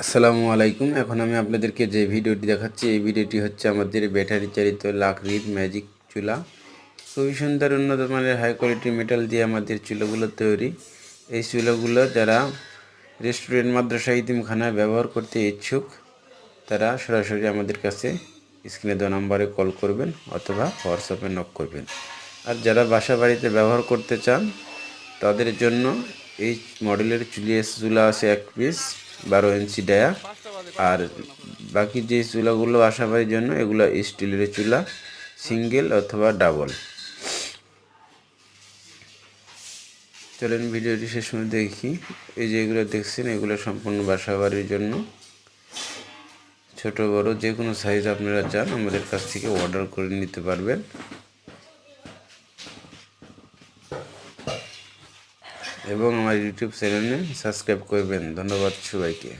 আসসালামু আলাইকুম। এখন আমি আপনাদেরকে যে ভিডিওটি দেখাচ্ছি এই ভিডিওটি হচ্ছে আমাদের ব্যাটারি চালিত লাকড়ির ম্যাজিক চুলা। খুবই সুন্দর উন্নত মানের হাই কোয়ালিটি মেটাল দিয়ে আমাদের চুলাগুলো তৈরি। এই চুলাগুলো যারা রেস্টুরেন্ট, মাদ্রাসা, ইতিমখানায় ব্যবহার করতে ইচ্ছুক তারা সরাসরি আমাদের কাছে স্ক্রিনে দেওয়া নাম্বারে কল করবেন অথবা হোয়াটসঅ্যাপে নক করবেন। আর যারা বাসা বাড়িতে ব্যবহার করতে চান তাদের জন্য এই মডেলের চুলা আছে 1 পিস 12 ইঞ্চি ডায়া। আর বাকি যে চুলাগুলো বাসাবাড়ির জন্য এগুলো স্টিলের চুলা, সিঙ্গেল অথবা ডাবল। চলেন ভিডিওটি শেষ পর্যন্ত দেখি। এই যে এগুলো দেখছেন এগুলো সম্পূর্ণ বাসাবাড়ির জন্য, ছোট বড় যে কোনো সাইজ আপনারা চান আমাদের কাছ থেকে অর্ডার করে নিতে পারবেন। এবং আমার ইউটিউব চ্যানেলে সাবস্ক্রাইব করবেন। ধন্যবাদ সবাইকে।